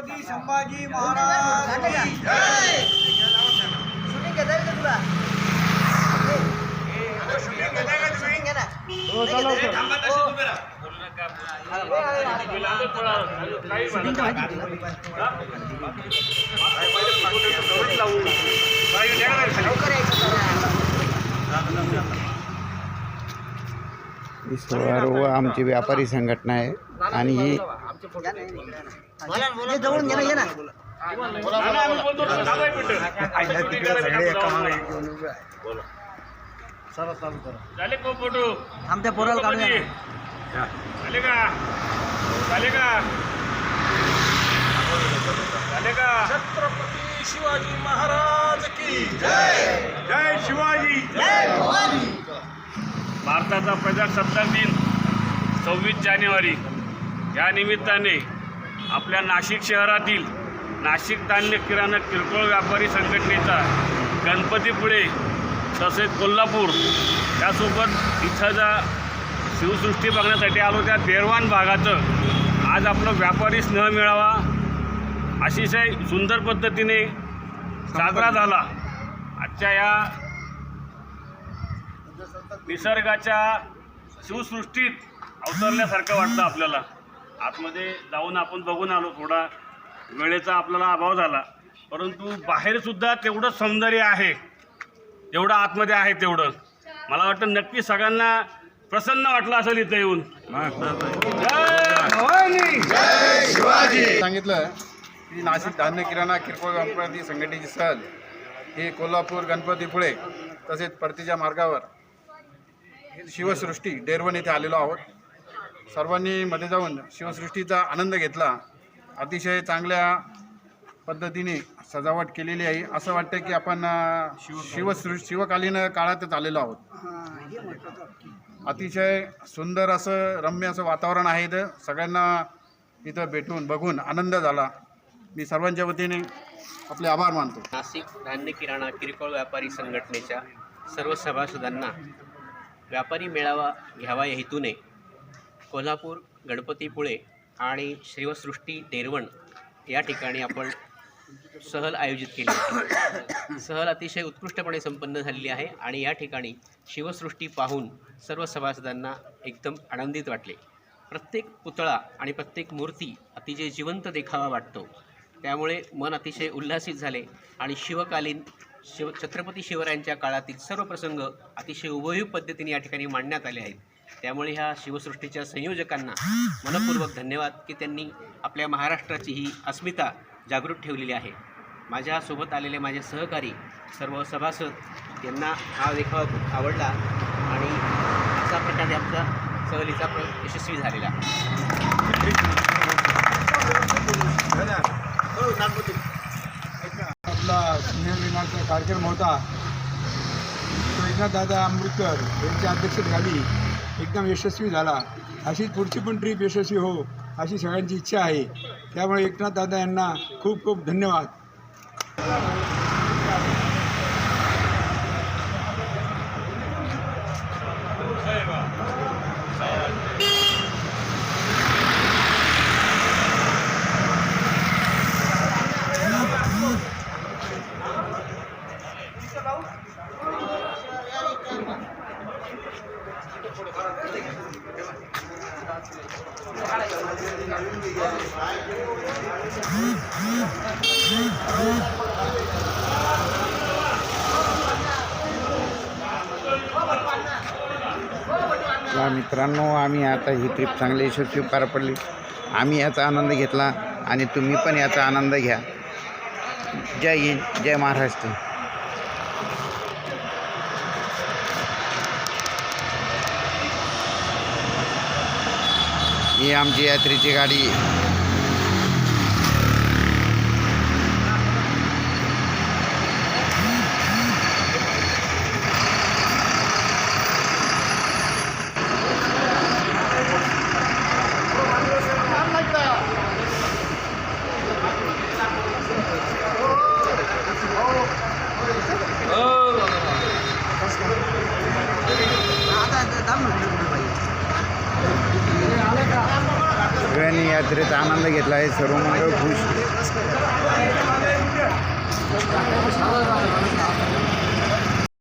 छत्रपती संभाजी महाराज की जय। शूटिंग घेता येईल का तुला? शूटिंग घे ना. सर्व आमची व्यापारी संघटना आहे आणि ही जवळून घे ना, ये ना. आमच्या पोराला काढूया ना. छत्रपती शिवाजी महाराज की जय। जय शिवाजी, जय भवानी। भारताचा प्रजासत्ताक दिन 26 जानेवारी या निमित्ताने आपल्या नाशिक शहरातील नाशिक धान्य किराणा किरकोळ व्यापारी संघटनेचा गणपतीपुळे तसेच कोल्हापूर त्यासोबत इथं जा शिवसृष्टी बघण्यासाठी आलो त्या देरवान भागाचं आज आपलं व्यापारी स्नेह मेळावा अतिशय सुंदर पद्धतीने साजरा झाला। आजच्या या निसर्गाच्या शिवसृष्टीत अवतरल्यासारखं वाटतं आपल्याला। आतमध्ये जाऊन आपण बघून आलो, थोडा वेळेचा आपल्याला अभाव झाला, परंतु बाहेरसुद्धा तेवढं सौंदर्य आहे जेवढं आतमध्ये आहे तेवढं। मला वाटतं नक्की सगळ्यांना प्रसन्न वाटलं असेल इथं येऊन। जय भवानी, जय शिवाजी। सांगितलं की नाशिक धान्य किराणा किरकोळ व्यापारी संघटनेची सहल हे कोल्हापूर गणपतीपुळे तसेच परतीच्या मार्गावर शिवसृष्टी डेरवण येथे आलेलो आहोत। सर्वांनी मध्ये जाऊन शिवसृष्टीचा आनंद घेतला। अतिशय चांगल्या पद्धतीने सजावट केलेली आहे। असं वाटतं की आपण शिवकालीन काळातच आलेलो आहोत। अतिशय सुंदर असं रम्य असं वातावरण आहे इथं। सगळ्यांना इथं भेटून बघून आनंद झाला। मी सर्वांच्या वतीने आपले आभार मानतो। नाशिक धान्य किराणा किरकोळ व्यापारी संघटनेच्या सर्व सभासदांना व्यापारी मेळावा घ्यावा या हेतूने कोल्हापूर गणपतीपुळे आणि शिवसृष्टी डेरवण या ठिकाणी आपण सहल आयोजित केली आहे। सहल अतिशय उत्कृष्टपणे संपन्न झालेली आहे आणि या ठिकाणी शिवसृष्टी पाहून सर्व सभासदांना एकदम आनंदित वाटले। प्रत्येक पुतळा आणि प्रत्येक मूर्ती अतिशय जिवंत देखावा वाटतो, त्यामुळे मन अतिशय उल्हासित झाले आणि शिवकालीन छत्रपती शिवरायांच्या काळातील सर्व प्रसंग अतिशय हुबेहूब पद्धतीने या ठिकाणी मांडण्यात आले आहेत। त्यामुळे ह्या शिवसृष्टीच्या संयोजकांना मनपूर्वक धन्यवाद की त्यांनी आपल्या महाराष्ट्राची ही अस्मिता जागृत ठेवलेली आहे। माझ्यासोबत आलेले माझे सहकारी सर्व सभासद यांना हा देखावा खूप आवडला आणि अशा प्रकारे आमचा सहलीचा यशस्वी झालेला आपला स्नेहमिलनाचा कार्यक्रम होता तो एकनाथदादा आंबेडकर यांच्या अध्यक्षतेखाली एकदम यशस्वी झाला। अशीच पुढची पण ट्रीप यशस्वी हो अशी सगळ्यांची इच्छा आहे। त्यामुळे एकनाथदादा यांना खूप खूप धन्यवाद। मित्रांनो, आम्ही आता ही ट्रिप चांगली यशस्वी पार पडली। आम्ही याचा आनंद घेतला आणि तुम्ही पण याचा आनंद घ्या। जय हिंद, जय महाराष्ट्र। ही आमची यात्रेची गाडी। सगळ्यांनी या यात्रेचा आनंद घेतला आहे. सर्व मंडळ खुश.